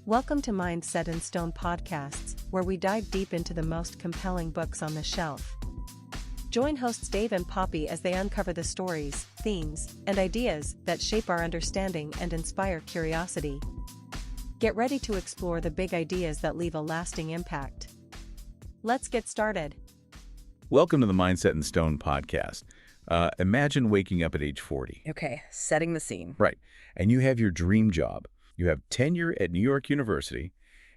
Welcome to Mindset and Stone podcasts, where we dive deep into the most compelling books on the shelf. Join hosts Dave and Poppy as they uncover the stories, themes, and ideas that shape our understanding and inspire curiosity. Get ready to explore the big ideas that leave a lasting impact. Let's get started. Welcome to the Mindset and Stone podcast. Imagine waking up at age 40. Okay, setting the scene. Right. And you have your dream job. You have tenure at New York University,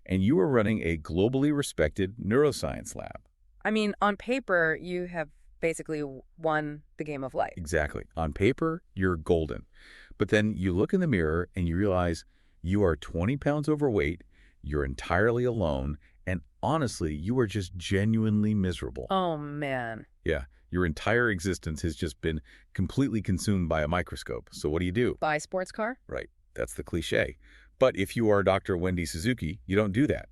and you are running a globally respected neuroscience lab. I mean, on paper, you have basically won the game of life. Exactly. On paper, you're golden. But then you look in the mirror and you realize you are 20 pounds overweight, you're entirely alone, and honestly, you are just genuinely miserable. Oh, man. Yeah. Your entire existence has just been completely consumed by a microscope. So what do? Buy a sports car? Right. That's the cliche. But if you are Dr. Wendy Suzuki, you don't do that.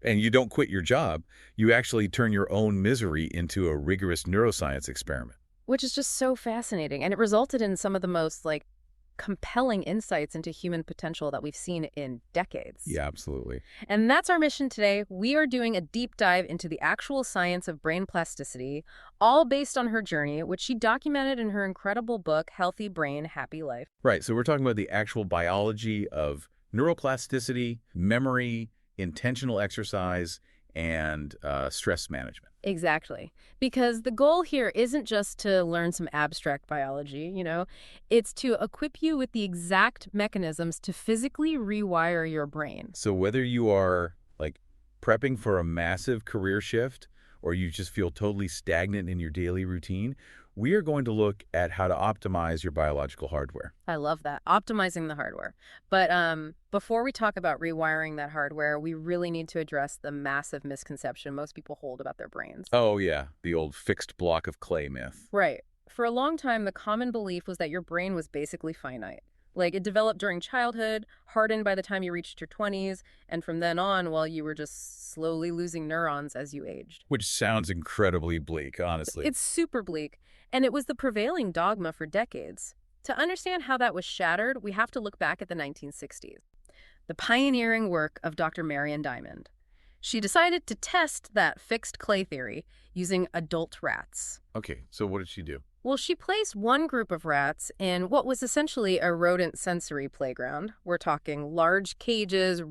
And you don't quit your job. You actually turn your own misery into a rigorous neuroscience experiment. Which is just so fascinating. And it resulted in some of the most, compelling insights into human potential that we've seen in decades. Yeah, absolutely. And that's our mission today. We are doing a deep dive into the actual science of brain plasticity, all based on her journey, which she documented in her incredible book, Healthy Brain, Happy Life. Right. So we're talking about the actual biology of neuroplasticity, memory, intentional exercise, and stress management. Exactly. Because the goal here isn't just to learn some abstract biology, it's to equip you with the exact mechanisms to physically rewire your brain. So whether you are prepping for a massive career shift or you just feel totally stagnant in your daily routine, we are going to look at how to optimize your biological hardware. I love that. Optimizing the hardware. But before we talk about rewiring that hardware, we really need to address the massive misconception most people hold about their brains. Oh, yeah. The old fixed block of clay myth. Right. For a long time, the common belief was that your brain was basically finite. It developed during childhood, hardened by the time you reached your 20s, and from then on, you were just slowly losing neurons as you aged. Which sounds incredibly bleak, honestly. It's super bleak, and it was the prevailing dogma for decades. To understand how that was shattered, we have to look back at the 1960s. The pioneering work of Dr. Marion Diamond. She decided to test that fixed clay theory using adult rats. Okay, so what did she do? Well, she placed one group of rats in what was essentially a rodent sensory playground. We're talking large cages,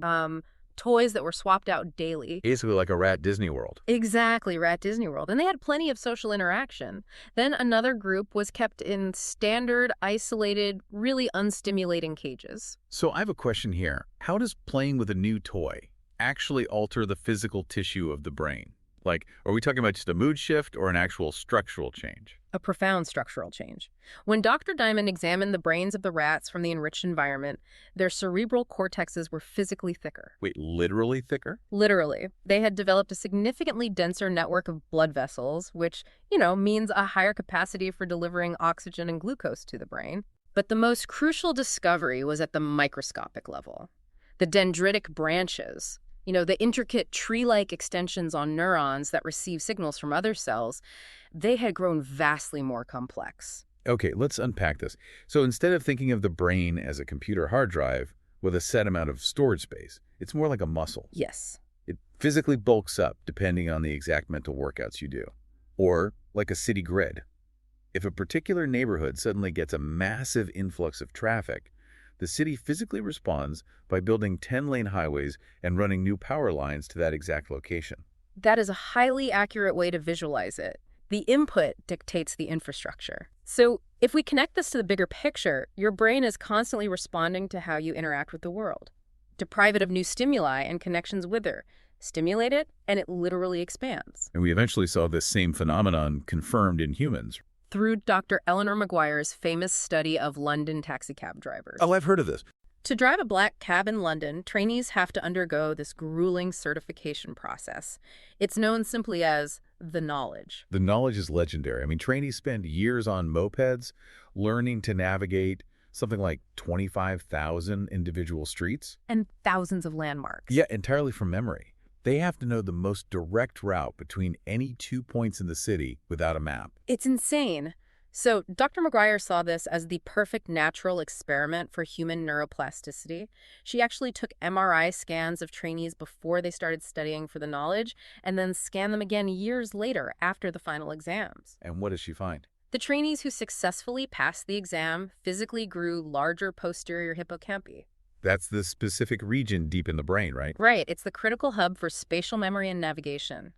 toys that were swapped out daily. Basically like a rat Disney World. Exactly, rat Disney World. And they had plenty of social interaction. Then another group was kept in standard, isolated, really unstimulating cages. So I have a question here. How does playing with a new toy actually alter the physical tissue of the brain? Are we talking about just a mood shift or an actual structural change? A profound structural change. When Dr. Diamond examined the brains of the rats from the enriched environment, their cerebral cortexes were physically thicker. Wait, literally thicker? Literally. They had developed a significantly denser network of blood vessels, which, means a higher capacity for delivering oxygen and glucose to the brain. But the most crucial discovery was at the microscopic level. The dendritic branches, the intricate tree-like extensions on neurons that receive signals from other cells, they had grown vastly more complex. Okay, let's unpack this. So instead of thinking of the brain as a computer hard drive with a set amount of storage space, it's more like a muscle. Yes. It physically bulks up depending on the exact mental workouts you do. Or like a city grid. If a particular neighborhood suddenly gets a massive influx of traffic, the city physically responds by building 10-lane highways and running new power lines to that exact location. That is a highly accurate way to visualize it. The input dictates the infrastructure. So if we connect this to the bigger picture, your brain is constantly responding to how you interact with the world. Deprive it of new stimuli and connections with her. Stimulate it, and it literally expands. And we eventually saw this same phenomenon confirmed in humans. Through Dr. Eleanor Maguire's famous study of London taxicab drivers. Oh, I've heard of this. To drive a black cab in London, trainees have to undergo this grueling certification process. It's known simply as the knowledge. The knowledge is legendary. I mean, trainees spend years on mopeds learning to navigate something like 25,000 individual streets. And thousands of landmarks. Yeah, entirely from memory. They have to know the most direct route between any 2 points in the city without a map. It's insane. So Dr. McGuire saw this as the perfect natural experiment for human neuroplasticity. She actually took MRI scans of trainees before they started studying for the knowledge, and then scanned them again years later after the final exams. And what does she find? The trainees who successfully passed the exam physically grew larger posterior hippocampi. That's the specific region deep in the brain, right? Right, it's the critical hub for spatial memory and navigation.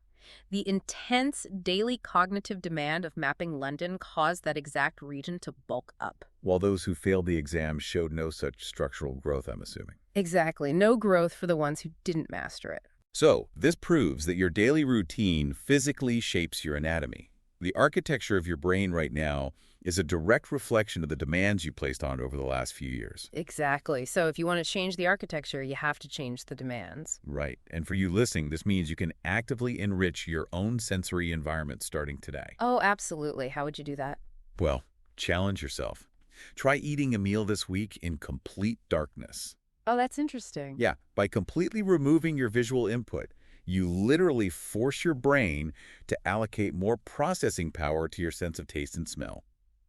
The intense daily cognitive demand of mapping London caused that exact region to bulk up. While those who failed the exam showed no such structural growth, I'm assuming. Exactly, no growth for the ones who didn't master it. So, this proves that your daily routine physically shapes your anatomy. The architecture of your brain right now is a direct reflection of the demands you placed on it over the last few years. Exactly. So if you want to change the architecture, you have to change the demands. Right. And for you listening, this means you can actively enrich your own sensory environment starting today. Oh, absolutely. How would you do that? Well, challenge yourself. Try eating a meal this week in complete darkness. Oh, that's interesting. Yeah, by completely removing your visual input, you literally force your brain to allocate more processing power to your sense of taste and smell.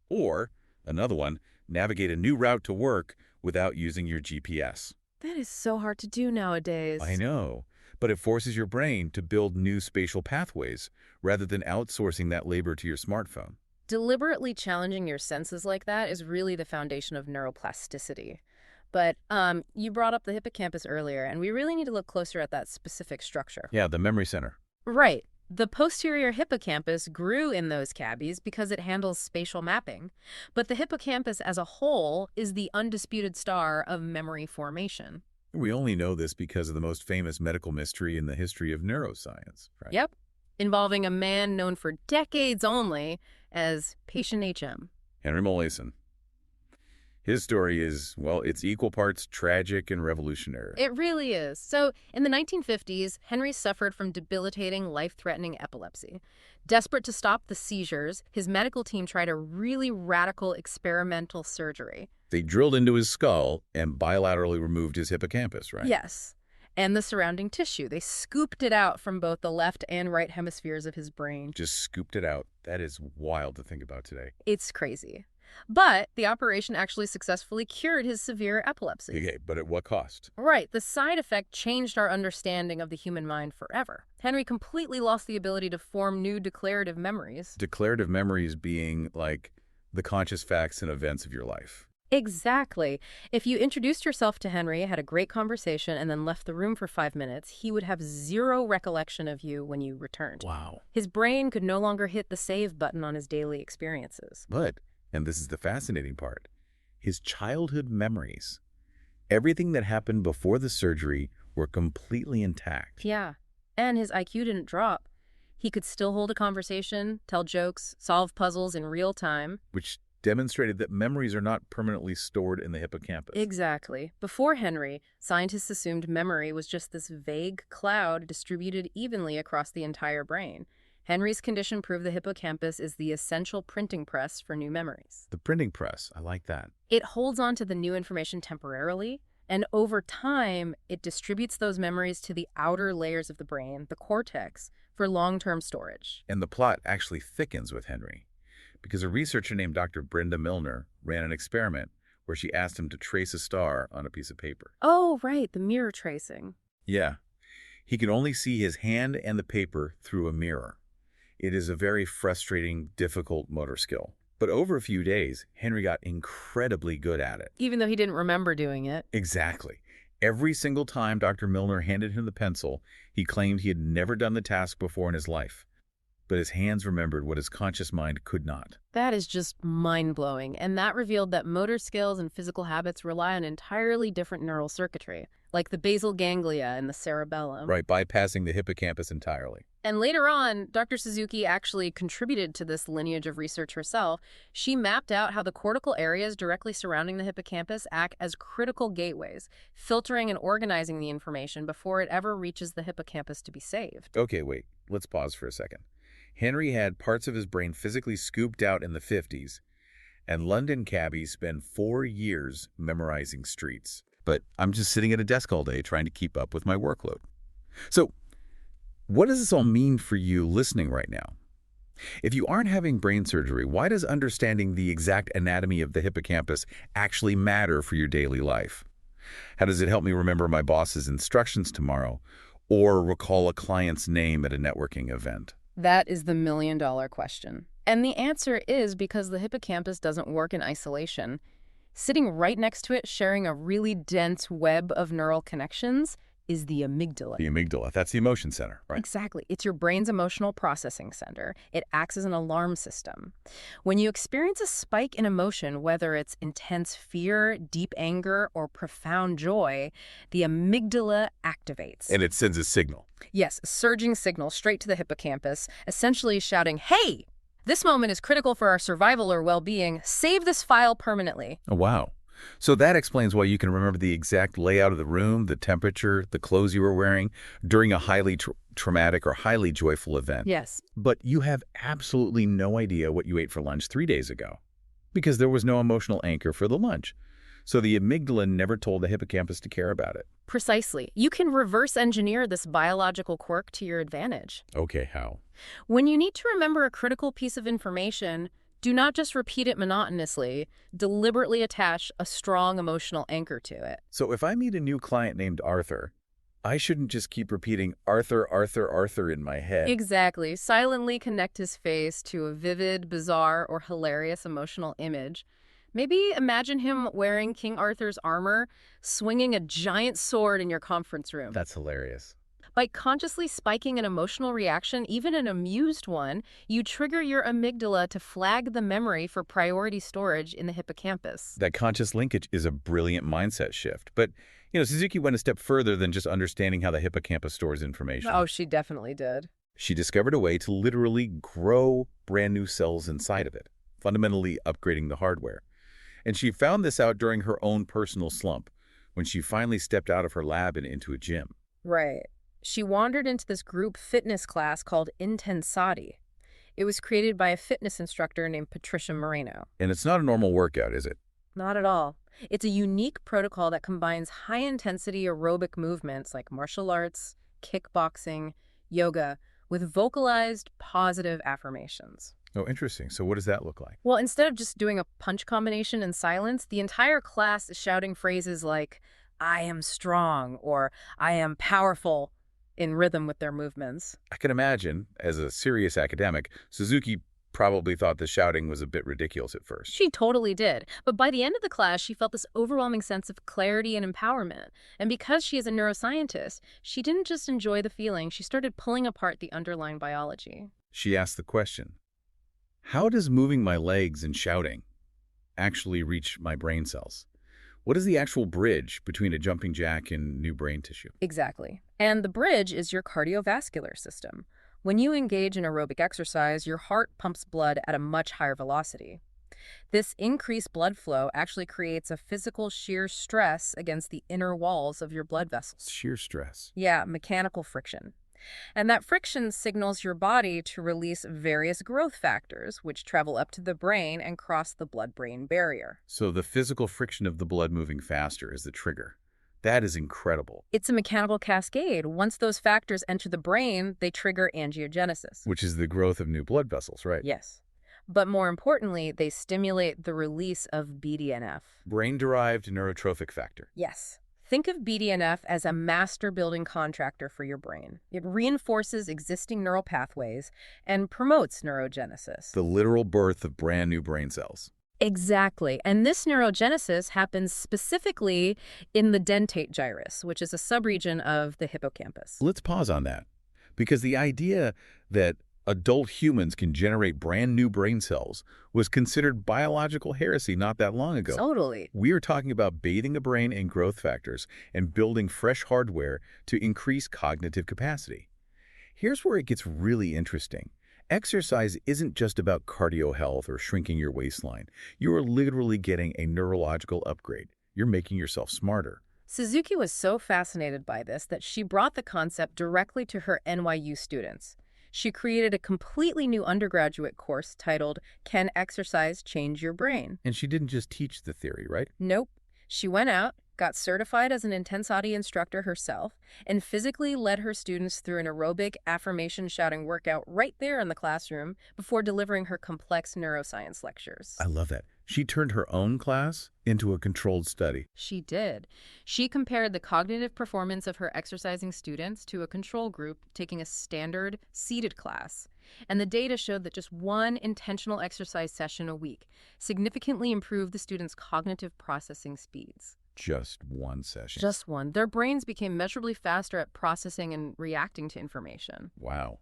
Or, another one, navigate a new route to work without using your GPS. That is so hard to do nowadays. I know, but it forces your brain to build new spatial pathways rather than outsourcing that labor to your smartphone. Deliberately challenging your senses like that is really the foundation of neuroplasticity. But you brought up the hippocampus earlier, and we really need to look closer at that specific structure. Yeah, the memory center. Right. The posterior hippocampus grew in those cavities because it handles spatial mapping. But the hippocampus as a whole is the undisputed star of memory formation. We only know this because of the most famous medical mystery in the history of neuroscience, right? Yep. Involving a man known for decades only as Patient HM. Henry Molaison. His story is, well, it's equal parts tragic and revolutionary. It really is. So, in the 1950s, Henry suffered from debilitating, life-threatening epilepsy. Desperate to stop the seizures, his medical team tried a really radical experimental surgery. They drilled into his skull and bilaterally removed his hippocampus, right? Yes. And the surrounding tissue. They scooped it out from both the left and right hemispheres of his brain. Just scooped it out. That is wild to think about today. It's crazy. But the operation actually successfully cured his severe epilepsy. Okay, but at what cost? Right. The side effect changed our understanding of the human mind forever. Henry completely lost the ability to form new declarative memories. Declarative memories being like the conscious facts and events of your life. Exactly. If you introduced yourself to Henry, had a great conversation, and then left the room for 5 minutes, he would have zero recollection of you when you returned. Wow. His brain could no longer hit the save button on his daily experiences. But, and this is the fascinating part, his childhood memories, everything that happened before the surgery, were completely intact. Yeah. And his IQ didn't drop. He could still hold a conversation, tell jokes, solve puzzles in real time. Which demonstrated that memories are not permanently stored in the hippocampus. Exactly. Before Henry, scientists assumed memory was just this vague cloud distributed evenly across the entire brain. Henry's condition proved the hippocampus is the essential printing press for new memories. The printing press, I like that. It holds on to the new information temporarily, and over time, it distributes those memories to the outer layers of the brain, the cortex, for long-term storage. And the plot actually thickens with Henry, because a researcher named Dr. Brenda Milner ran an experiment where she asked him to trace a star on a piece of paper. Oh, right, the mirror tracing. Yeah. He could only see his hand and the paper through a mirror. It is a very frustrating, difficult motor skill. But over a few days, Henry got incredibly good at it. Even though he didn't remember doing it. Exactly. Every single time Dr. Milner handed him the pencil, he claimed he had never done the task before in his life. But his hands remembered what his conscious mind could not. That is just mind-blowing, and that revealed that motor skills and physical habits rely on entirely different neural circuitry, like the basal ganglia and the cerebellum. Right, bypassing the hippocampus entirely. And later on, Dr. Suzuki actually contributed to this lineage of research herself. She mapped out how the cortical areas directly surrounding the hippocampus act as critical gateways, filtering and organizing the information before it ever reaches the hippocampus to be saved. Okay, wait. Let's pause for a second. Henry had parts of his brain physically scooped out in the 50s, and London cabbies spend 4 years memorizing streets. But I'm just sitting at a desk all day trying to keep up with my workload. So, what does this all mean for you listening right now? If you aren't having brain surgery, why does understanding the exact anatomy of the hippocampus actually matter for your daily life? How does it help me remember my boss's instructions tomorrow or recall a client's name at a networking event? That is the million-dollar question. And the answer is because the hippocampus doesn't work in isolation. Sitting right next to it, sharing a really dense web of neural connections, is the amygdala. The amygdala, that's the emotion center, right? Exactly. It's your brain's emotional processing center. It acts as an alarm system. When you experience a spike in emotion, whether it's intense fear, deep anger, or profound joy, the amygdala activates. And it sends a signal. Yes, a surging signal straight to the hippocampus, essentially shouting, "Hey! This moment is critical for our survival or well-being. Save this file permanently." Oh, wow. So that explains why you can remember the exact layout of the room, the temperature, the clothes you were wearing during a highly traumatic or highly joyful event. Yes. But you have absolutely no idea what you ate for lunch 3 days ago because there was no emotional anchor for the lunch. So the amygdala never told the hippocampus to care about it. Precisely. You can reverse engineer this biological quirk to your advantage. Okay, how? When you need to remember a critical piece of information, do not just repeat it monotonously. Deliberately attach a strong emotional anchor to it. So if I meet a new client named Arthur, I shouldn't just keep repeating Arthur, Arthur, Arthur in my head. Exactly. Silently connect his face to a vivid, bizarre, or hilarious emotional image. Maybe imagine him wearing King Arthur's armor, swinging a giant sword in your conference room. That's hilarious. By consciously spiking an emotional reaction, even an amused one, you trigger your amygdala to flag the memory for priority storage in the hippocampus. That conscious linkage is a brilliant mindset shift. But, Suzuki went a step further than just understanding how the hippocampus stores information. Oh, she definitely did. She discovered a way to literally grow brand new cells inside of it, fundamentally upgrading the hardware. And she found this out during her own personal slump, when she finally stepped out of her lab and into a gym. Right. She wandered into this group fitness class called Intensati. It was created by a fitness instructor named Patricia Moreno. And it's not a normal workout, is it? Not at all. It's a unique protocol that combines high-intensity aerobic movements like martial arts, kickboxing, yoga, with vocalized positive affirmations. Oh, interesting. So what does that look like? Well, instead of just doing a punch combination in silence, the entire class is shouting phrases like, "I am strong," or "I am powerful," in rhythm with their movements. I can imagine, as a serious academic, Suzuki probably thought the shouting was a bit ridiculous at first. She totally did. But by the end of the class, she felt this overwhelming sense of clarity and empowerment. And because she is a neuroscientist, she didn't just enjoy the feeling, she started pulling apart the underlying biology. She asked the question, how does moving my legs and shouting actually reach my brain cells? What is the actual bridge between a jumping jack and new brain tissue? Exactly. And the bridge is your cardiovascular system. When you engage in aerobic exercise, your heart pumps blood at a much higher velocity. This increased blood flow actually creates a physical shear stress against the inner walls of your blood vessels. Shear stress. Yeah, mechanical friction. And that friction signals your body to release various growth factors, which travel up to the brain and cross the blood-brain barrier. So the physical friction of the blood moving faster is the trigger. That is incredible. It's a mechanical cascade. Once those factors enter the brain, they trigger angiogenesis. Which is the growth of new blood vessels, right? Yes. But more importantly, they stimulate the release of BDNF. Brain-derived neurotrophic factor. Yes. Think of BDNF as a master building contractor for your brain. It reinforces existing neural pathways and promotes neurogenesis. The literal birth of brand new brain cells. Exactly. And this neurogenesis happens specifically in the dentate gyrus, which is a subregion of the hippocampus. Let's pause on that, because the idea that adult humans can generate brand new brain cells was considered biological heresy not that long ago. Totally. We are talking about bathing a brain in growth factors and building fresh hardware to increase cognitive capacity. Here's where it gets really interesting. Exercise isn't just about cardio health or shrinking your waistline. You are literally getting a neurological upgrade. You're making yourself smarter. Suzuki was so fascinated by this that she brought the concept directly to her NYU students. She created a completely new undergraduate course titled, "Can Exercise Change Your Brain?" And she didn't just teach the theory, right? Nope. She went out, got certified as an Intensati instructor herself, and physically led her students through an aerobic affirmation shouting workout right there in the classroom before delivering her complex neuroscience lectures. I love that. She turned her own class into a controlled study. She did. She compared the cognitive performance of her exercising students to a control group taking a standard seated class. And the data showed that just one intentional exercise session a week significantly improved the students' cognitive processing speeds. Just one session. Just one. Their brains became measurably faster at processing and reacting to information. Wow.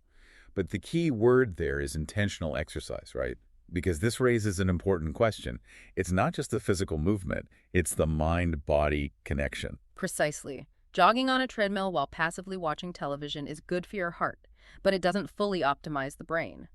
But the key word there is intentional exercise, right? Because this raises an important question. It's not just the physical movement, it's the mind-body connection. Precisely. Jogging on a treadmill while passively watching television is good for your heart, but it doesn't fully optimize the brain.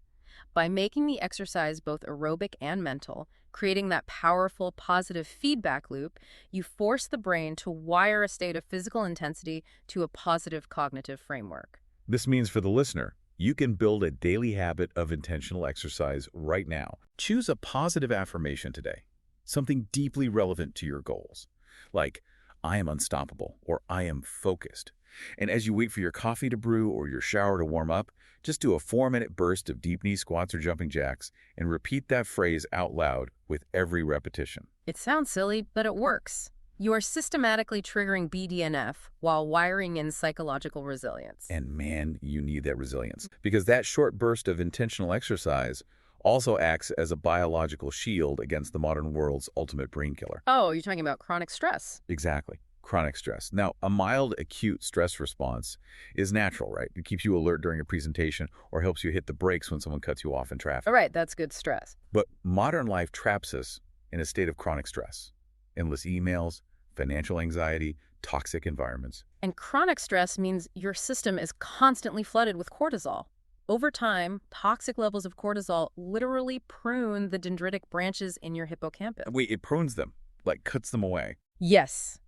By making the exercise both aerobic and mental, creating that powerful positive feedback loop, you force the brain to wire a state of physical intensity to a positive cognitive framework. This means for the listener, you can build a daily habit of intentional exercise right now. Choose a positive affirmation today, something deeply relevant to your goals, like, I am unstoppable, or I am focused. And as you wait for your coffee to brew or your shower to warm up, just do a 4-minute burst of deep knee squats or jumping jacks and repeat that phrase out loud with every repetition. It sounds silly, but it works. You are systematically triggering BDNF while wiring in psychological resilience. And man, you need that resilience. Because that short burst of intentional exercise also acts as a biological shield against the modern world's ultimate brain killer. Oh, you're talking about chronic stress. Exactly. Chronic stress. Now, a mild acute stress response is natural, right? It keeps you alert during a presentation or helps you hit the brakes when someone cuts you off in traffic. All right, that's good stress. But modern life traps us in a state of chronic stress. Endless emails, financial anxiety, toxic environments. And chronic stress means your system is constantly flooded with cortisol. Over time, toxic levels of cortisol literally prune the dendritic branches in your hippocampus. Wait, it prunes them, like cuts them away. Yes.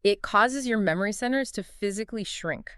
It causes your memory centers to physically shrink.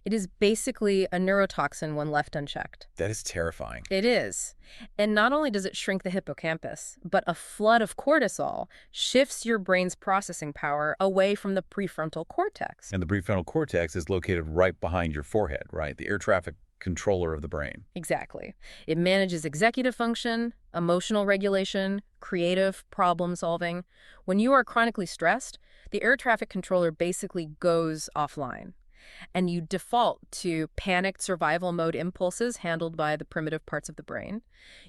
It is basically a neurotoxin when left unchecked. That is terrifying. It is. And not only does it shrink the hippocampus, but a flood of cortisol shifts your brain's processing power away from the prefrontal cortex. And the prefrontal cortex is located right behind your forehead, right? The air traffic controller of the brain. Exactly. It manages executive function, emotional regulation, creative problem solving. When you are chronically stressed, the air traffic controller basically goes offline, and you default to panicked survival mode impulses handled by the primitive parts of the brain.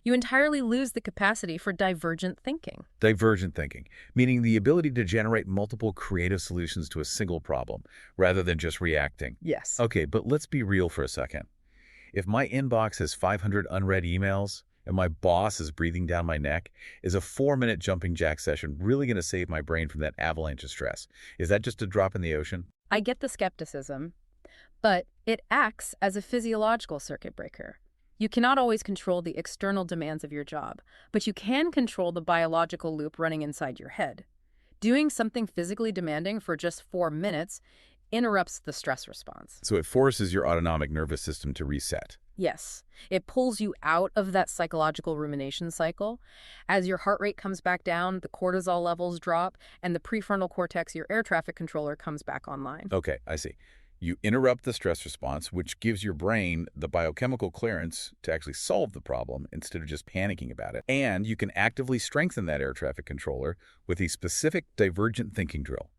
You entirely lose the capacity for divergent thinking. Divergent thinking, meaning the ability to generate multiple creative solutions to a single problem, rather than just reacting. Yes. Okay, but let's be real for a second. If my inbox has 500 unread emails and my boss is breathing down my neck, is a 4-minute jumping jack session really going to save my brain from that avalanche of stress? Is that just a drop in the ocean? I get the skepticism, but it acts as a physiological circuit breaker. You cannot always control the external demands of your job, but you can control the biological loop running inside your head. Doing something physically demanding for just 4 minutes interrupts the stress response. So it forces your autonomic nervous system to reset. Yes, it pulls you out of that psychological rumination cycle. As your heart rate comes back down, the cortisol levels drop, and the prefrontal cortex, your air traffic controller, comes back online. Okay, I see. You interrupt the stress response, which gives your brain the biochemical clearance to actually solve the problem instead of just panicking about it. And you can actively strengthen that air traffic controller with a specific divergent thinking drill.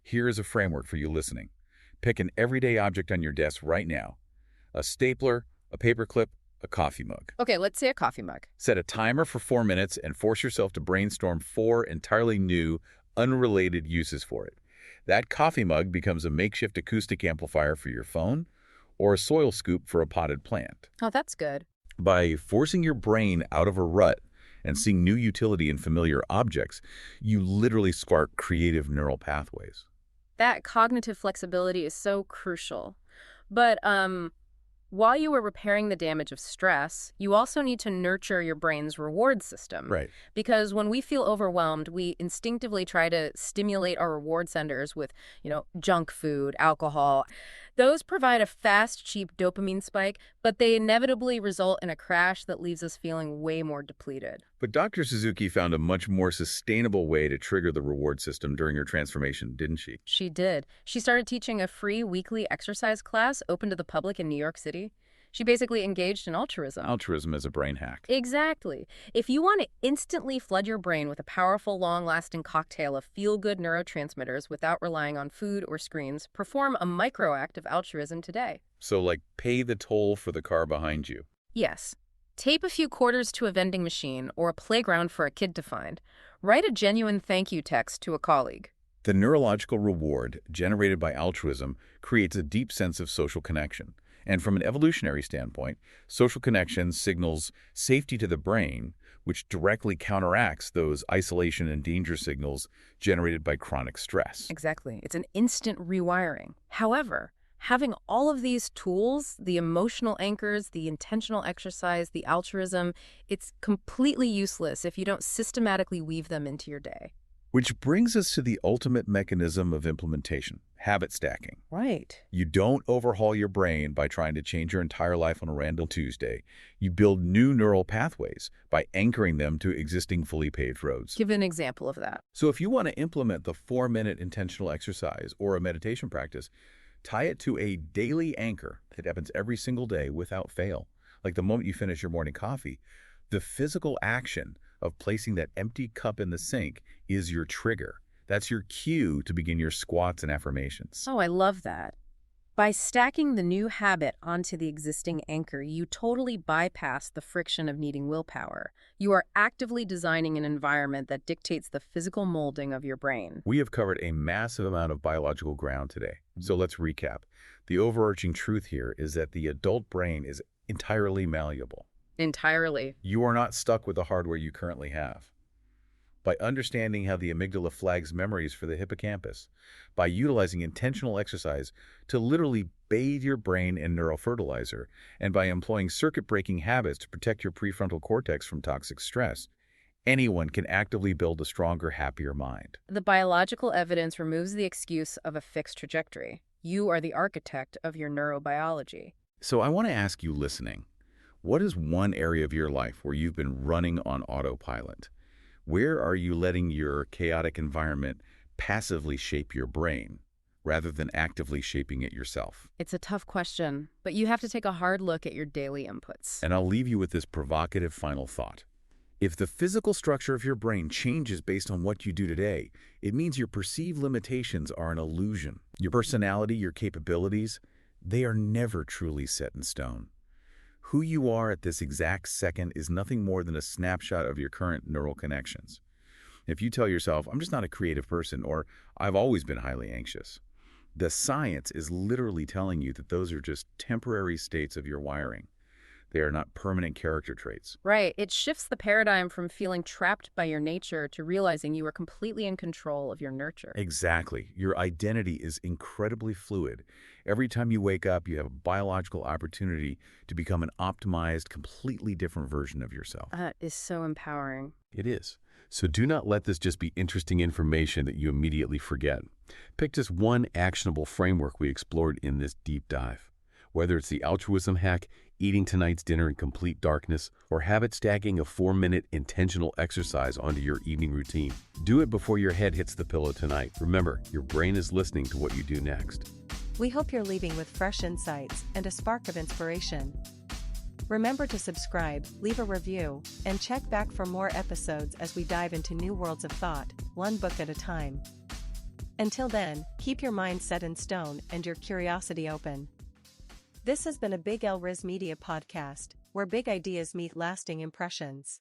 Here is a framework for you listening. Pick an everyday object on your desk right now. A stapler, a paperclip, a coffee mug. Okay, let's say a coffee mug. Set a timer for 4 minutes and force yourself to brainstorm 4 entirely new, unrelated uses for it. That coffee mug becomes a makeshift acoustic amplifier for your phone or a soil scoop for a potted plant. Oh, that's good. By forcing your brain out of a rut and seeing new utility in familiar objects, you literally spark creative neural pathways. That cognitive flexibility is so crucial. But while you were repairing the damage of stress, you also need to nurture your brain's reward system. Right. Because when we feel overwhelmed, we instinctively try to stimulate our reward centers with, junk food, alcohol. Those provide a fast, cheap dopamine spike, but they inevitably result in a crash that leaves us feeling way more depleted. But Dr. Suzuki found a much more sustainable way to trigger the reward system during her transformation, didn't she? She did. She started teaching a free weekly exercise class open to the public in New York City. She basically engaged in altruism. Altruism as a brain hack. Exactly. If you want to instantly flood your brain with a powerful, long-lasting cocktail of feel-good neurotransmitters without relying on food or screens, perform a micro-act of altruism today. So, like, pay the toll for the car behind you. Yes. Tape a few quarters to a vending machine or a playground for a kid to find. Write a genuine thank you text to a colleague. The neurological reward generated by altruism creates a deep sense of social connection. And from an evolutionary standpoint, social connection signals safety to the brain, which directly counteracts those isolation and danger signals generated by chronic stress. Exactly. It's an instant rewiring. However, having all of these tools, the emotional anchors, the intentional exercise, the altruism, it's completely useless if you don't systematically weave them into your day. Which brings us to the ultimate mechanism of implementation, habit stacking. Right. You don't overhaul your brain by trying to change your entire life on a random Tuesday. You build new neural pathways by anchoring them to existing fully paved roads. Give an example of that. So if you want to implement the 4-minute intentional exercise or a meditation practice, tie it to a daily anchor that happens every single day without fail. Like the moment you finish your morning coffee, the physical action of placing that empty cup in the sink is your trigger. That's your cue to begin your squats and affirmations. Oh, I love that. By stacking the new habit onto the existing anchor, you totally bypass the friction of needing willpower. You are actively designing an environment that dictates the physical molding of your brain. We have covered a massive amount of biological ground today. So let's recap. The overarching truth here is that the adult brain is entirely malleable. Entirely. You are not stuck with the hardware you currently have. By understanding how the amygdala flags memories for the hippocampus, by utilizing intentional exercise to literally bathe your brain in neurofertilizer, and by employing circuit-breaking habits to protect your prefrontal cortex from toxic stress, anyone can actively build a stronger, happier mind. The biological evidence removes the excuse of a fixed trajectory. You are the architect of your neurobiology. So I want to ask you listening, what is one area of your life where you've been running on autopilot? Where are you letting your chaotic environment passively shape your brain rather than actively shaping it yourself? It's a tough question, but you have to take a hard look at your daily inputs. And I'll leave you with this provocative final thought. If the physical structure of your brain changes based on what you do today, it means your perceived limitations are an illusion. Your personality, your capabilities, they are never truly set in stone. Who you are at this exact second is nothing more than a snapshot of your current neural connections. If you tell yourself, I'm just not a creative person, or I've always been highly anxious, the science is literally telling you that those are just temporary states of your wiring. They are not permanent character traits. Right. It shifts the paradigm from feeling trapped by your nature to realizing you are completely in control of your nurture. Exactly. Your identity is incredibly fluid. Every time you wake up, you have a biological opportunity to become an optimized, completely different version of yourself. That is so empowering. It is. So do not let this just be interesting information that you immediately forget. Pick just one actionable framework we explored in this deep dive. Whether it's the altruism hack, eating tonight's dinner in complete darkness, or habit stacking a 4-minute intentional exercise onto your evening routine, do it before your head hits the pillow tonight. Remember, your brain is listening to what you do next. We hope you're leaving with fresh insights and a spark of inspiration. Remember to subscribe, leave a review, and check back for more episodes as we dive into new worlds of thought, one book at a time. Until then, keep your mind set in stone and your curiosity open. This has been a Big L Riz Media podcast, where big ideas meet lasting impressions.